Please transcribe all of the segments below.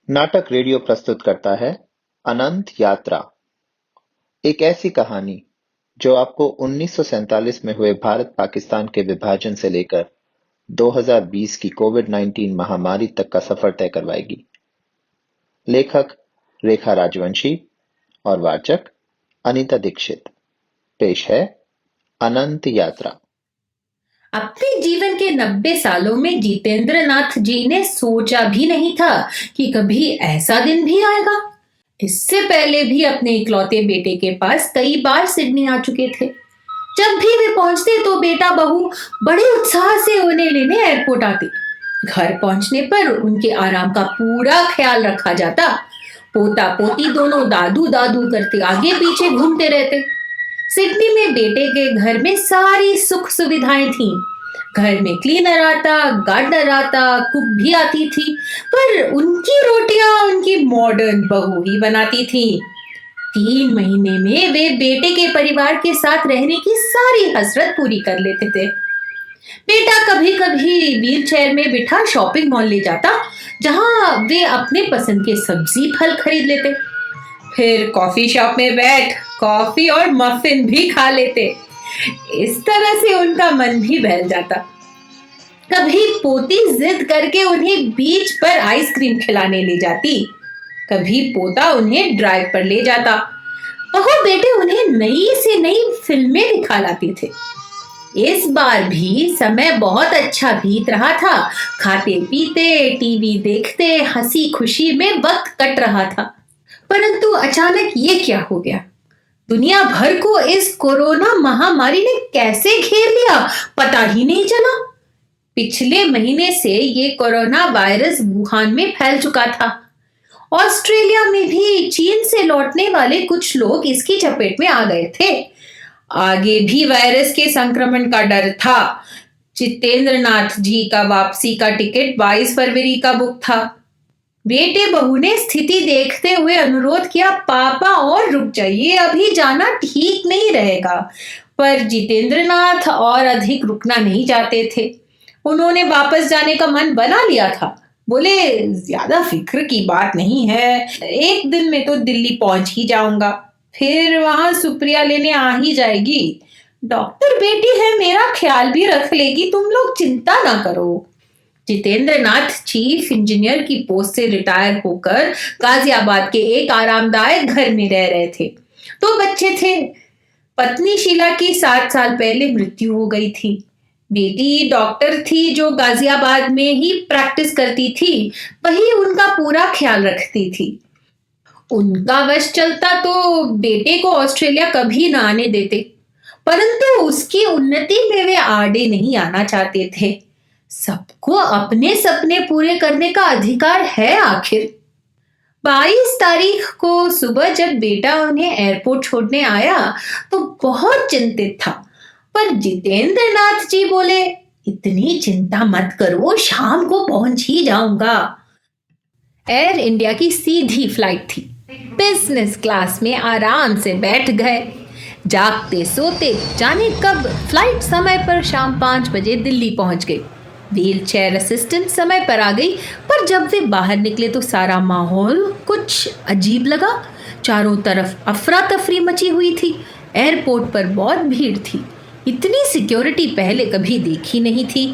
नाटक रेडियो प्रस्तुत करता है अनंत यात्रा। एक ऐसी कहानी जो आपको 1947 में हुए भारत पाकिस्तान के विभाजन से लेकर 2020 की कोविड-19 महामारी तक का सफर तय करवाएगी। लेखक रेखा राजवंशी और वाचक अनीता दीक्षित। पेश है अनंत यात्रा। अपने जीवन के 90 सालों में जितेंद्र नाथ जी ने सोचा भी नहीं था कि कभी ऐसा दिन भी आएगा। इससे पहले भी अपने इकलौते बेटे के पास कई बार सिडनी आ चुके थे। जब भी वे पहुंचते तो बेटा बहू बड़े उत्साह से उन्हें लेने एयरपोर्ट आते। घर पहुंचने पर उनके आराम का पूरा ख्याल रखा जाता। पोता पोती दोनों दादू दादू करते आगे पीछे घूमते रहते। सिडनी में बेटे के घर में सारी सुख सुविधाएं थीं। घर में क्लीनर आता, गार्डनर आता, कुक भी आती थी, पर उनकी रोटियां उनकी मॉडर्न बहू ही बनाती थी। 3 महीने में वे बेटे के परिवार के साथ रहने की सारी हसरत पूरी कर लेते थे। बेटा कभी कभी व्हील चेयर में बिठा शॉपिंग मॉल ले जाता, जहां वे अपने पसंद के सब्जी फल खरीद लेते। फिर कॉफी शॉप में बैठ कॉफी और मफिन भी खा लेते। इस तरह से उनका मन भी बहल जाता। कभी पोती जिद करके उन्हें बीच पर आइसक्रीम खिलाने ले जाती, कभी पोता उन्हें ड्राइव पर ले जाता। बहू बेटे उन्हें नई से नई फिल्में दिखा लाते थे। इस बार भी समय बहुत अच्छा बीत रहा था। खाते पीते टीवी देखते हंसी खुशी में वक्त कट रहा था। परंतु अचानक ये क्या हो गया? दुनिया भर को इस कोरोना महामारी ने कैसे घेर लिया, पता ही नहीं चला। पिछले महीने से ये कोरोना वायरस वुहान में फैल चुका था। ऑस्ट्रेलिया में भी चीन से लौटने वाले कुछ लोग इसकी चपेट में आ गए थे। आगे भी वायरस के संक्रमण का डर था। जितेंद्र नाथ जी का वापसी का टिकट 22 फरवरी का बुक था। बेटे बहू ने स्थिति देखते हुए अनुरोध किया, पापा और रुक जाइए, अभी जाना ठीक नहीं रहेगा। पर जितेंद्र नाथ और अधिक रुकना नहीं चाहते थे। उन्होंने वापस जाने का मन बना लिया था। बोले, ज्यादा फिक्र की बात नहीं है, एक दिन में तो दिल्ली पहुंच ही जाऊंगा, फिर वहां सुप्रिया लेने आ ही जाएगी। डॉक्टर बेटी है, मेरा ख्याल भी रख लेगी, तुम लोग चिंता ना करो। जितेंद्र नाथ चीफ इंजीनियर की पोस्ट से रिटायर होकर गाजियाबाद के एक आरामदायक घर में रह रहे थे। 2 बच्चे थे। पत्नी शीला की 7 साल पहले मृत्यु हो गई थी। बेटी डॉक्टर थी जो गाजियाबाद में ही प्रैक्टिस करती थी, वही उनका पूरा ख्याल रखती थी। उनका वश चलता तो बेटे को ऑस्ट्रेलिया कभी ना आने देते, परंतु उसकी उन्नति में वे आड़े नहीं आना चाहते थे। सबको अपने सपने पूरे करने का अधिकार है आखिर। 22 तारीख को सुबह जब बेटा उन्हें एयरपोर्ट छोड़ने आया तो बहुत चिंतित था, पर जितेंद्र नाथ जी बोले, इतनी चिंता मत करो, शाम को पहुंच ही जाऊंगा। एयर इंडिया की सीधी फ्लाइट थी। बिजनेस क्लास में आराम से बैठ गए। जागते सोते जाने कब फ्लाइट समय पर शाम 5 बजे दिल्ली पहुंच गई। व्हील चेयर असिस्टेंट समय पर आ गई, पर जब वे बाहर निकले तो सारा माहौल कुछ अजीब लगा। चारों तरफ अफरा तफरी मची हुई थी। एयरपोर्ट पर बहुत भीड़ थी। इतनी सिक्योरिटी पहले कभी देखी नहीं थी।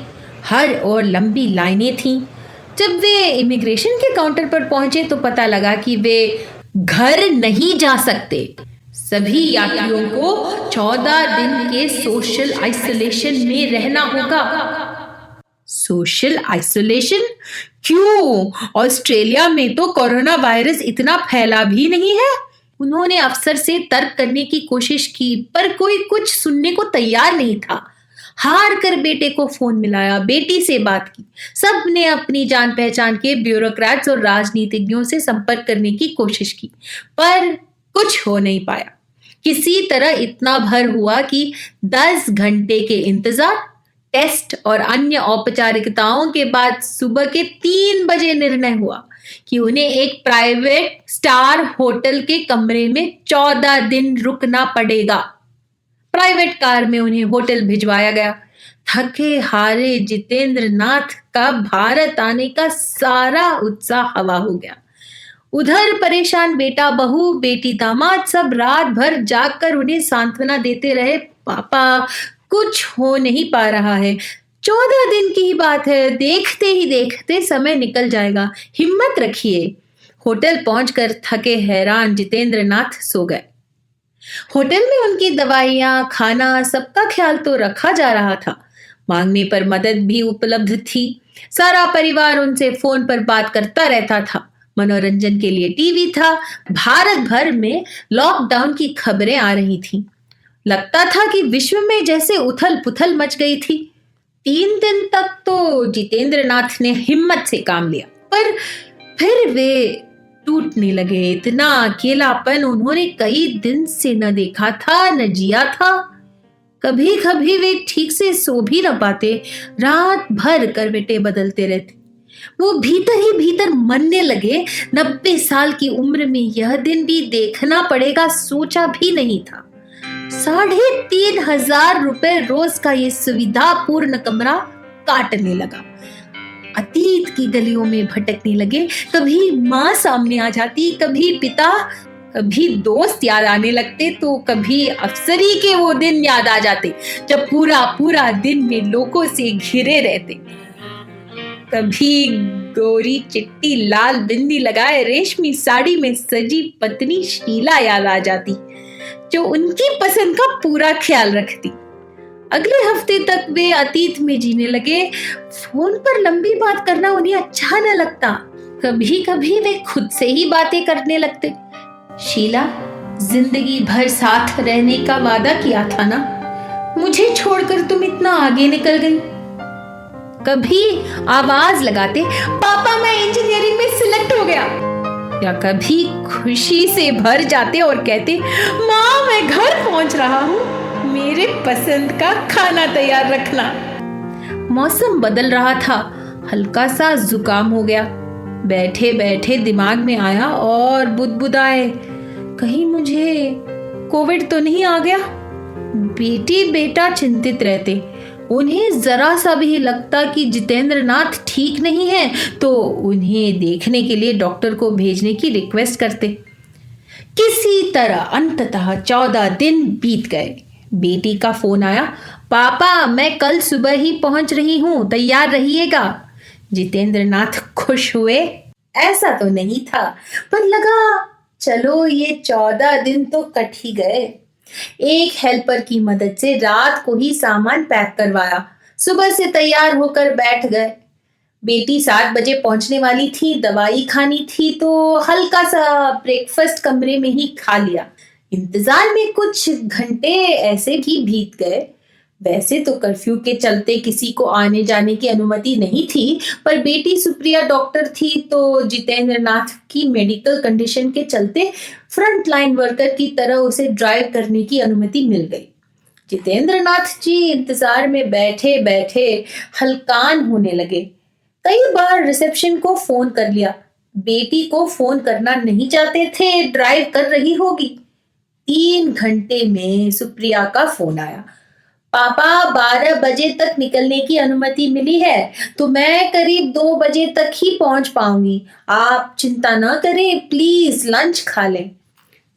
हर ओर लंबी लाइनें थीं। जब वे इमिग्रेशन के काउंटर पर पहुंचे तो पता लगा कि वे घर नहीं जा सकते। सभी यात्रियों को 14 दिन के सोशल आइसोलेशन में रहना होगा। सोशल आइसोलेशन क्यों? ऑस्ट्रेलिया में तो कोरोना वायरस इतना फैला भी नहीं है। उन्होंने अफसर से तर्क करने की कोशिश की, पर कोई कुछ सुनने को तैयार नहीं था। हार कर बेटे को फोन मिलाया, बेटी से बात की। सबने अपनी जान पहचान के ब्यूरोक्रेट्स और राजनीतिज्ञों से संपर्क करने की कोशिश की, पर कुछ हो नहीं पाया। किसी तरह इतना भर हुआ कि 10 घंटे के इंतजार, टेस्ट और अन्य औपचारिकताओं के बाद सुबह के 3 बजे निर्णय हुआ कि उन्हें एक प्राइवेट स्टार होटल के कमरे में 14 दिन रुकना पड़ेगा। प्राइवेट कार में उन्हें होटल भिजवाया गया। थके हारे जितेंद्र नाथ का भारत आने का सारा उत्साह हवा हो गया। उधर परेशान बेटा बहू बेटी दामाद सब रात भर जागकर उन्हें सांत्वना देते रहे, पापा कुछ हो नहीं पा रहा है, 14 दिन की ही बात है, देखते ही देखते समय निकल जाएगा, हिम्मत रखिए। होटल पहुंचकर थके हैरान जितेंद्र नाथ सो गए। होटल में उनकी दवाइयां खाना सबका ख्याल तो रखा जा रहा था, मांगने पर मदद भी उपलब्ध थी। सारा परिवार उनसे फोन पर बात करता रहता था। मनोरंजन के लिए टीवी था। भारत भर में लॉकडाउन की खबरें आ रही थीं। लगता था कि विश्व में जैसे उथल पुथल मच गई थी। 3 दिन तक तो जितेंद्र नाथ ने हिम्मत से काम लिया, पर फिर वे टूटने लगे। इतना अकेलापन उन्होंने कई दिन से न देखा था न जिया था। कभी कभी वे ठीक से सो भी न पाते, रात भर करवटें बदलते रहते। वो भीतर ही भीतर मरने लगे। 90 साल की उम्र में यह दिन भी देखना पड़ेगा, सोचा भी नहीं था। 3,500 रोज का ये सुविधापूर्ण कमरा काटने लगा। अतीत की गलियों में भटकने लगे। कभी माँ सामने आ जाती, कभी पिता, कभी दोस्त याद आने लगते, तो कभी अफसरी के वो दिन याद आ जाते जब पूरा पूरा दिन में लोगों से घिरे रहते। कभी गोरी चिट्टी लाल बिंदी लगाए रेशमी साड़ी में सजी पत्नी शीला याद आ जाती, जो उनकी पसंद का पूरा ख्याल रखती। अगले हफ्ते तक वे अतीत में जीने लगे। फोन पर लंबी बात करना उन्हें अच्छा न लगता। कभी कभी वे खुद से ही बातें करने लगते। शीला, जिंदगी भर साथ रहने का वादा किया था ना, मुझे छोड़कर तुम इतना आगे निकल गई। कभी आवाज लगाते, पापा मैं इंजीनियरिंग में सिलेक्ट हो गया। या कभी खुशी से भर जाते और कहते, माँ मैं घर पहुंच रहा हूँ, मेरे पसंद का खाना तैयार रखना। मौसम बदल रहा था, हल्का सा जुकाम हो गया। बैठे बैठे दिमाग में आया और बुदबुदाए, कहीं मुझे कोविड तो नहीं आ गया। बेटी बेटा चिंतित रहते। उन्हें जरा सा भी लगता कि जितेंद्र नाथ ठीक नहीं है तो उन्हें देखने के लिए डॉक्टर को भेजने की रिक्वेस्ट करते। किसी तरह अंततः 14 दिन बीत गए। बेटी का फोन आया, पापा मैं कल सुबह ही पहुंच रही हूं, तैयार रहिएगा। जितेंद्र नाथ खुश हुए। ऐसा तो नहीं था, पर लगा चलो ये 14 दिन तो कट ही गए। एक हेल्पर की मदद से रात को ही सामान पैक करवाया। सुबह से तैयार होकर बैठ गए। बेटी 7 बजे पहुंचने वाली थी, दवाई खानी थी तो हल्का सा ब्रेकफास्ट कमरे में ही खा लिया। इंतजार में कुछ घंटे ऐसे भी बीत गए। वैसे तो कर्फ्यू के चलते किसी को आने जाने की अनुमति नहीं थी, पर बेटी सुप्रिया डॉक्टर थी तो जितेंद्र नाथ की मेडिकल कंडीशन के चलते फ्रंट लाइन वर्कर की तरह उसे ड्राइव करने की अनुमति मिल गई। जितेंद्र नाथ जी इंतजार में बैठे बैठे हलकान होने लगे। कई बार रिसेप्शन को फोन कर लिया, बेटी को फोन करना नहीं चाहते थे, ड्राइव कर रही होगी। 3 घंटे में सुप्रिया का फोन आया, पापा 12 बजे तक निकलने की अनुमति मिली है, तो मैं करीब 2 बजे तक ही पहुंच पाऊंगी। आप चिंता ना करें, प्लीज लंच खा लें।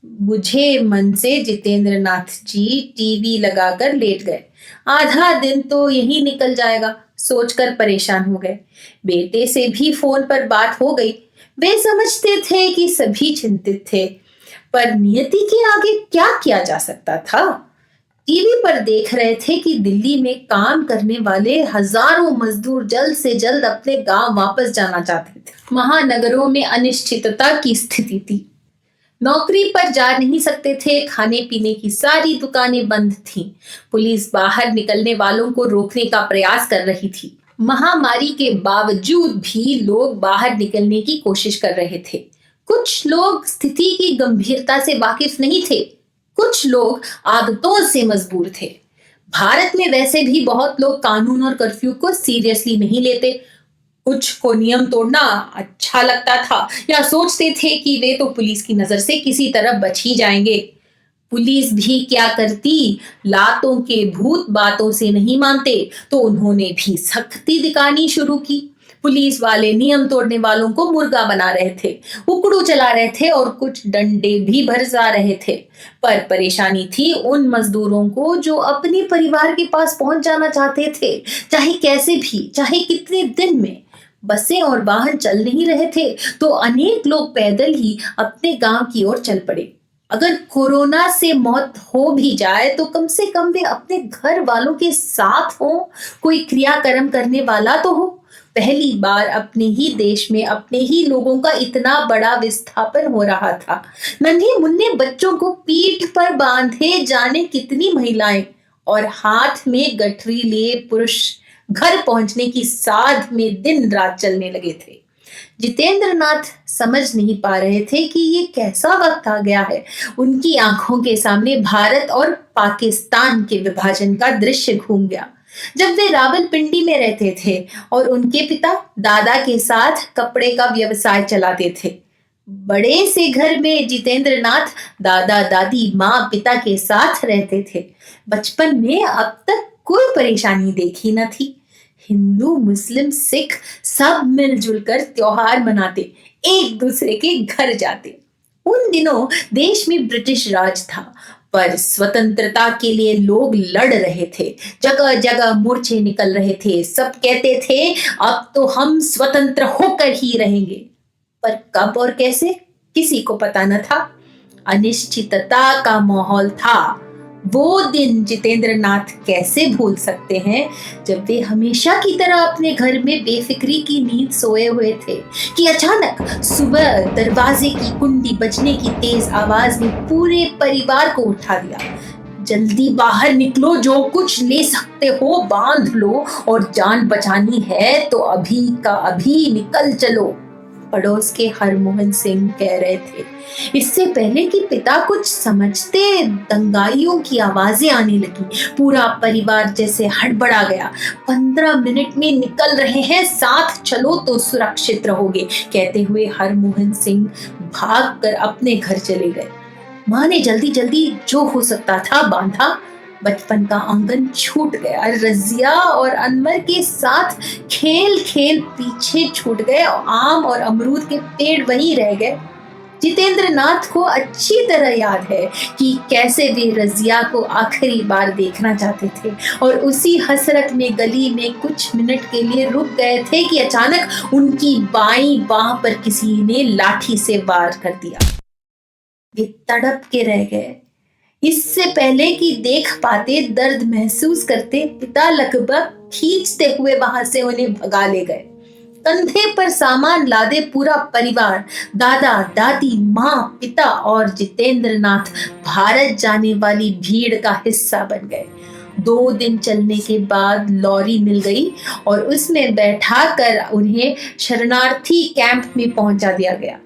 बुझे मन से जितेंद्र नाथ जी टीवी लगाकर लेट गए। आधा दिन तो यही निकल जाएगा, सोचकर परेशान हो गए। बेटे से भी फोन पर बात हो गई। वे समझते थे कि सभी चिंतित थे, पर नियति के आगे क्या किया जा सकता था। टीवी पर देख रहे थे कि दिल्ली में काम करने वाले हजारों मजदूर जल्द से जल्द अपने गांव वापस जाना चाहते थे। महानगरों में अनिश्चितता की स्थिति थी। नौकरी पर जा नहीं सकते थे, खाने पीने की सारी दुकानें बंद थीं। पुलिस बाहर निकलने वालों को रोकने का प्रयास कर रही थी। महामारी के बावजूद भी लोग बाहर निकलने की कोशिश कर रहे थे। कुछ लोग स्थिति की गंभीरता से वाकिफ नहीं थे, कुछ लोग आदतों से मजबूर थे। भारत में वैसे भी बहुत लोग कानून और कर्फ्यू को सीरियसली नहीं लेते। कुछ को नियम तोड़ना अच्छा लगता था या सोचते थे कि वे तो पुलिस की नजर से किसी तरह बच ही जाएंगे। पुलिस भी क्या करती, लातों के भूत बातों से नहीं मानते, तो उन्होंने भी सख्ती दिखानी शुरू की। पुलिस वाले नियम तोड़ने वालों को मुर्गा बना रहे थे, उकड़ू चला रहे थे और कुछ डंडे भी बरसा रहे थे। पर परेशानी थी उन मजदूरों को जो अपने परिवार के पास पहुंच जाना चाहते थे, चाहे कैसे भी, चाहे कितने दिन में। बसें और वाहन चल नहीं रहे थे तो अनेक लोग पैदल ही अपने गांव की ओर चल पड़े। अगर कोरोना से मौत हो भी जाए तो कम से कम वे अपने घर वालों के साथ हो, कोई क्रियाकर्म करने वाला तो हो। पहली बार अपने ही देश में अपने ही लोगों का इतना बड़ा विस्थापन हो रहा था। नन्हे मुन्ने बच्चों को पीठ पर बांधे जाने कितनी महिलाएं और हाथ में गठरी लिए पुरुष घर पहुंचने की साध में दिन रात चलने लगे थे। जितेंद्र नाथ समझ नहीं पा रहे थे कि ये कैसा वक्त आ गया है। उनकी आंखों के सामने भारत और पाकिस्तान के विभाजन का दृश्य घूम गया। जब वे रावलपिंडी में रहते थे और उनके पिता दादा के साथ कपड़े का व्यवसाय चलाते थे। बड़े से घर में जितेंद्र नाथ दादा दादी माँ पिता के साथ रहते थे। बचपन में अब तक कोई परेशानी देखी न थी। हिंदू मुस्लिम सिख सब मिलजुल कर त्योहार मनाते, एक दूसरे के घर जाते। उन दिनों देश में ब्रिटिश राज था, पर स्वतंत्रता के लिए लोग लड़ रहे थे। जगह जगह मोर्चे निकल रहे थे। सब कहते थे अब तो हम स्वतंत्र होकर ही रहेंगे, पर कब और कैसे किसी को पता न था। अनिश्चितता का माहौल था। वो दिन जितेंद्र नाथ कैसे भूल सकते हैं जब वे हमेशा की तरह अपने घर में बेफिक्री की नींद सोए हुए थे कि अचानक सुबह दरवाजे की कुंडी बजने की तेज आवाज ने पूरे परिवार को उठा दिया। जल्दी बाहर निकलो, जो कुछ ले सकते हो बांध लो और जान बचानी है तो अभी का अभी निकल चलो, पड़ोस के हरमोहन सिंह कह रहे थे। इससे पहले कि पिता कुछ समझते दंगाइयों की आवाजें आने लगी। पूरा परिवार जैसे हड़बड़ा गया। 15 मिनट में निकल रहे हैं, साथ चलो तो सुरक्षित रहोगे, कहते हुए हरमोहन सिंह भाग कर अपने घर चले गए। माँ ने जल्दी जल्दी जो हो सकता था बांधा। बचपन का आंगन छूट गया। रजिया और अनवर के साथ खेल खेल पीछे छूट गए। आम और अमरूद के पेड़ वहीं रह गए। जितेंद्र नाथ को अच्छी तरह याद है कि कैसे वे रजिया को आखिरी बार देखना चाहते थे और उसी हसरत में गली में कुछ मिनट के लिए रुक गए थे कि अचानक उनकी बाईं बाह पर किसी ने लाठी से वार कर दिया। वे तड़प के रह गए। इससे पहले कि देख पाते, दर्द महसूस करते, पिता लगभग खींचते हुए वहां से उन्हें भगा ले गए। कंधे पर सामान लादे पूरा परिवार, दादा दादी माँ पिता और जितेंद्र नाथ भारत जाने वाली भीड़ का हिस्सा बन गए। 2 दिन चलने के बाद लॉरी मिल गई और उसमें बैठा कर उन्हें शरणार्थी कैंप में पहुंचा दिया गया।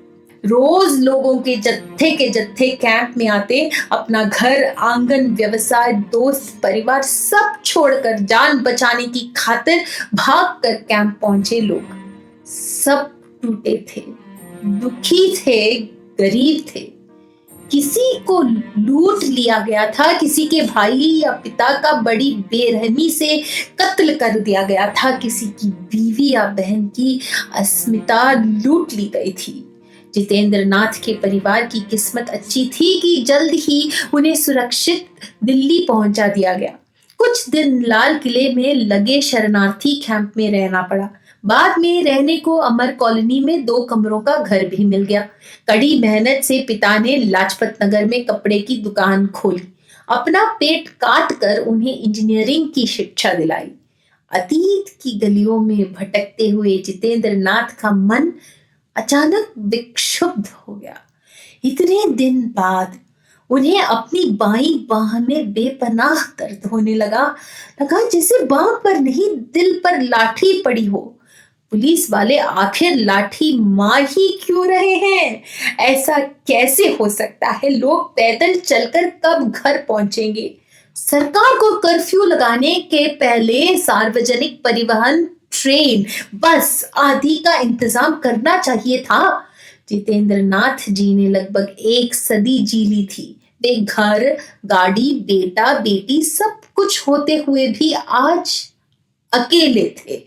रोज लोगों के जत्थे कैंप में आते। अपना घर, आंगन, व्यवसाय, दोस्त, परिवार सब छोड़कर जान बचाने की खातिर भागकर कैंप पहुंचे लोग। सब टूटे थे, दुखी थे, गरीब थे। किसी को लूट लिया गया था, किसी के भाई या पिता का बड़ी बेरहमी से कत्ल कर दिया गया था, किसी की बीवी या बहन की अस्मिता लूट ली गई थी। जितेंद्र नाथ के परिवार की किस्मत अच्छी थी कि जल्द ही उन्हें सुरक्षित दिल्ली पहुंचा दिया गया। कुछ दिन लाल किले में लगे शरणार्थी कैंप में रहना पड़ा। बाद में रहने को अमर कॉलोनी में 2 कमरों का घर भी मिल गया। कड़ी मेहनत से पिता ने लाजपत नगर में कपड़े की दुकान खोली। अपना पेट काट कर उन्हें इंजीनियरिंग की शिक्षा दिलाई। अतीत की गलियों में भटकते हुए जितेंद्र नाथ का मन अचानक विक्षुब्ध हो गया। इतने दिन बाद उन्हें अपनी बाईं बाह में बेपनाह दर्द होने लगा जैसे बाह पर नहीं दिल पर लाठी पड़ी हो। पुलिस वाले आखिर लाठी मार ही क्यों रहे हैं? ऐसा कैसे हो सकता है? लोग पैदल चलकर कब घर पहुंचेंगे? सरकार को कर्फ्यू लगाने के पहले सार्वजनिक परिवहन, ट्रेन, बस आदि का इंतजाम करना चाहिए था। जितेंद्र नाथ जी ने लगभग 1 सदी जी ली थी। वे घर, गाड़ी, बेटा, बेटी सब कुछ होते हुए भी आज अकेले थे।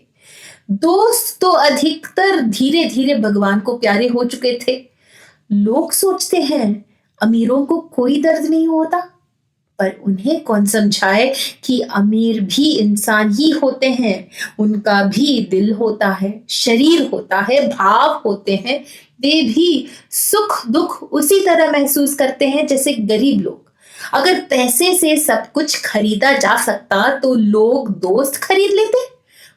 दोस्त तो अधिकतर धीरे धीरे भगवान को प्यारे हो चुके थे। लोग सोचते हैं अमीरों को कोई दर्द नहीं होता, पर उन्हें कौन समझाए कि अमीर भी इंसान ही होते हैं। उनका भी दिल होता है, शरीर होता है, भाव होते हैं। वे भी सुख दुख उसी तरह महसूस करते हैं जैसे गरीब लोग। अगर पैसे से सब कुछ खरीदा जा सकता तो लोग दोस्त खरीद लेते,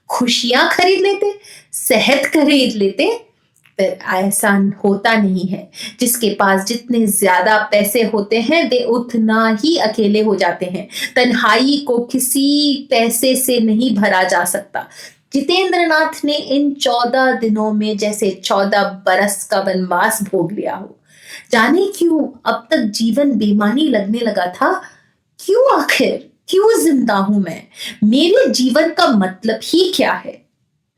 खुशियां खरीद लेते, सेहत खरीद लेते। पर ऐसा होता नहीं है। जिसके पास जितने ज्यादा पैसे होते हैं वे उतना ही अकेले हो जाते हैं। तन्हाई को किसी पैसे से नहीं भरा जा सकता। जितेंद्र नाथ ने इन 14 दिनों में जैसे 14 बरस का वनवास भोग लिया हो। जाने क्यों अब तक जीवन बेमानी लगने लगा था। क्यों आखिर, क्यों जिंदा हूं मैं? मेरे जीवन का मतलब ही क्या है?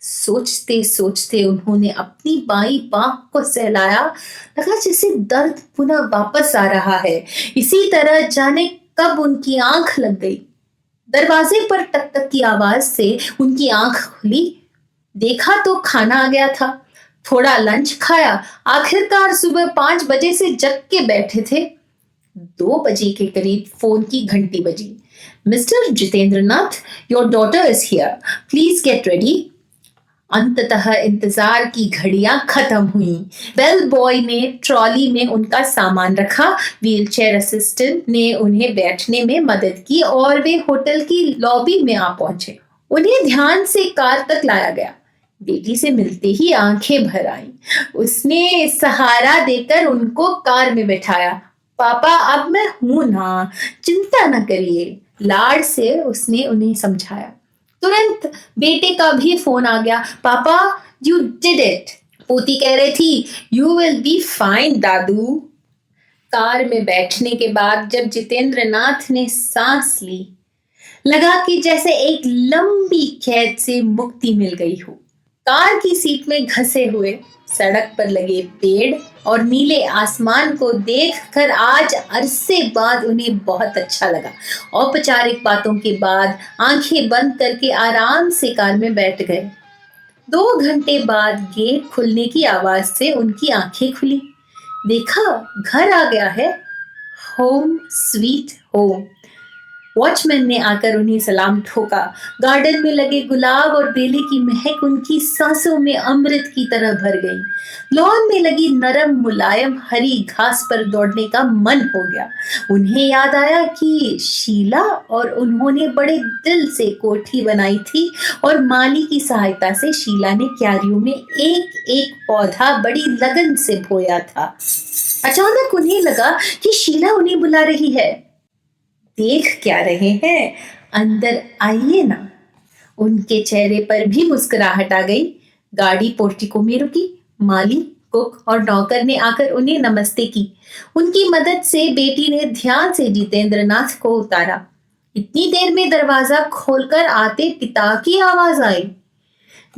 सोचते सोचते उन्होंने अपनी बाईं बांह को सहलाया। लगा जैसे दर्द पुनः वापस आ रहा है। इसी तरह जाने कब उनकी आंख लग गई। दरवाजे पर टक टक की आवाज से उनकी आंख खुली। देखा तो खाना आ गया था। थोड़ा लंच खाया। आखिरकार सुबह 5 बजे से जग के बैठे थे। 2 बजे के करीब फोन की घंटी बजी। Mister Jitendra Nath, your daughter is here, please get ready. अंततः इंतजार की घड़ियां खत्म हुई। बेल बॉय ने ट्रॉली में उनका सामान रखा। व्हीलचेयर असिस्टेंट ने उन्हें बैठने में मदद की और वे होटल की लॉबी में आ पहुंचे। उन्हें ध्यान से कार तक लाया गया। बेटी से मिलते ही आंखें भर आईं। उसने सहारा देकर उनको कार में बैठाया। पापा, अब मैं हूं ना, चिंता न करिए, लाड से उसने उन्हें समझाया। तुरंत बेटे का भी फोन आ गया। पापा, यू डिड इट। पोती कह रही थी, you will be fine Dadu. Car में बैठने के बाद जब जितेंद्र नाथ ने सांस ली, लगा कि जैसे एक लंबी कैद से मुक्ति मिल गई हो। कार की सीट में घसे हुए सड़क पर लगे पेड़ और नीले आसमान को देखकर आज अरसे बाद उन्हें बहुत अच्छा लगा। औपचारिक बातों के बाद आंखें बंद करके आराम से कार में बैठ गए। 2 घंटे बाद गेट खुलने की आवाज से उनकी आंखें खुली। देखा, घर आ गया है। Home sweet home. वॉचमैन ने आकर उन्हें सलाम ठोका। गार्डन में लगे गुलाब और बेले की महक उनकी सांसों में अमृत की तरह भर गई। लॉन में लगी नरम मुलायम हरी घास पर दौड़ने का मन हो गया। उन्हें याद आया कि शीला और उन्होंने बड़े दिल से कोठी बनाई थी और माली की सहायता से शीला ने क्यारियों में एक एक पौधा बड़ी लगन से बोया था। अचानक उन्हें लगा कि शीला उन्हें बुला रही है। देख क्या रहे हैं, अंदर आइए ना। उनके चेहरे पर भी मुस्कुराहट आ गई। गाड़ी पोर्टिको में रुकी। माली, कुक और नौकर ने आकर उन्हें नमस्ते की। उनकी मदद से बेटी ने ध्यान से जितेंद्र नाथ को उतारा। इतनी देर में दरवाजा खोलकर आते पिता की आवाज आई,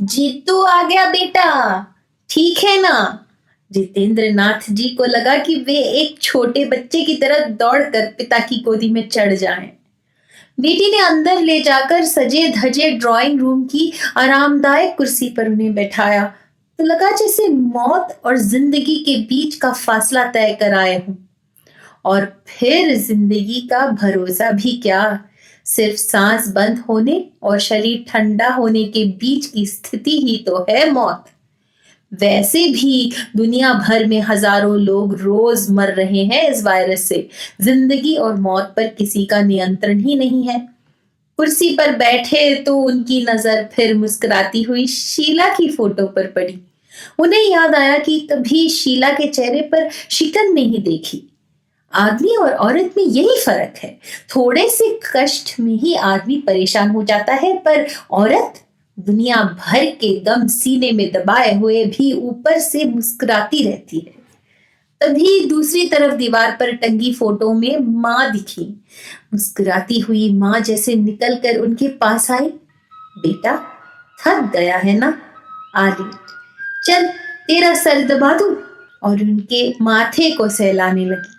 जीतू आ गया बेटा, ठीक है ना? जितेंद्र नाथ जी को लगा कि वे एक छोटे बच्चे की तरह दौड़कर पिता की गोदी में चढ़ जाएं। बेटी ने अंदर ले जाकर सजे धजे ड्राइंग रूम की आरामदायक कुर्सी पर उन्हें बैठाया तो लगा जैसे मौत और जिंदगी के बीच का फासला तय कर आए हूं। और फिर जिंदगी का भरोसा भी क्या, सिर्फ सांस बंद होने और शरीर ठंडा होने के बीच की स्थिति ही तो है मौत। वैसे भी दुनिया भर में हजारों लोग रोज मर रहे हैं इस वायरस से। जिंदगी और मौत पर किसी का नियंत्रण ही नहीं है। कुर्सी पर बैठे तो उनकी नजर फिर मुस्कुराती हुई शीला की फोटो पर पड़ी। उन्हें याद आया कि कभी शीला के चेहरे पर शिकन नहीं देखी। आदमी और औरत में यही फर्क है, थोड़े से कष्ट में ही आदमी परेशान हो जाता है, पर औरत दुनिया भर के गम सीने में दबाए हुए भी ऊपर से मुस्कुराती रहती है। तभी दूसरी तरफ दीवार पर टंगी फोटो में माँ दिखी। मुस्कुराती हुई माँ जैसे निकलकर उनके पास आई। बेटा, थक गया है ना? आ लेट, चल तेरा सर दबा दूं। और उनके माथे को सहलाने लगी।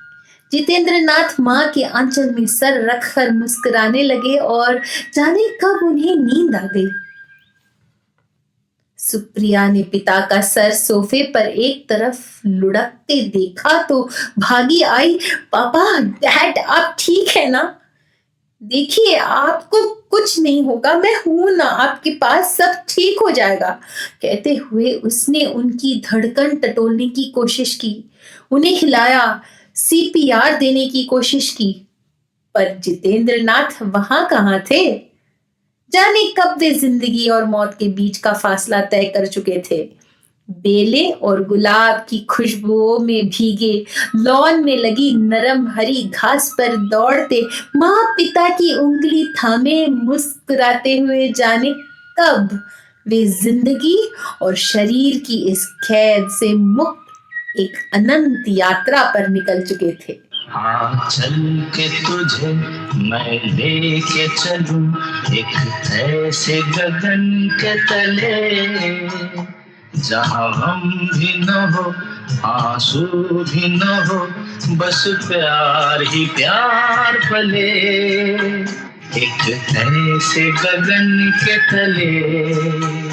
जितेंद्र नाथ माँ के आंचल में सर रखकर मुस्कुराने लगे और जाने कब उन्हें नींद आ गई। सुप्रिया ने पिता का सर सोफे पर एक तरफ लुढ़कते देखा तो भागी आई। पापा, डैड, आप ठीक है ना? देखिए, आपको कुछ नहीं होगा, मैं हूं ना आपके पास, सब ठीक हो जाएगा। कहते हुए उसने उनकी धड़कन टटोलने की कोशिश की, उन्हें हिलाया, सीपीआर देने की कोशिश की, पर जितेंद्र नाथ वहां कहाँ थे? जाने कब वे जिंदगी और मौत के बीच का फासला तय कर चुके थे। बेले और गुलाब की खुशबुओं में भीगे लॉन में लगी नरम हरी घास पर दौड़ते माँ पिता की उंगली थामे मुस्कुराते हुए, जाने कब वे जिंदगी और शरीर की इस कैद से मुक्त एक अनंत यात्रा पर निकल चुके थे। हाँ, चल के तुझे मैं लेके चलूं एक ऐसे गगन के तले, जहाँ गम भी न हो, आंसू भी न हो, बस प्यार ही प्यार पले। एक ऐसे गगन के तले।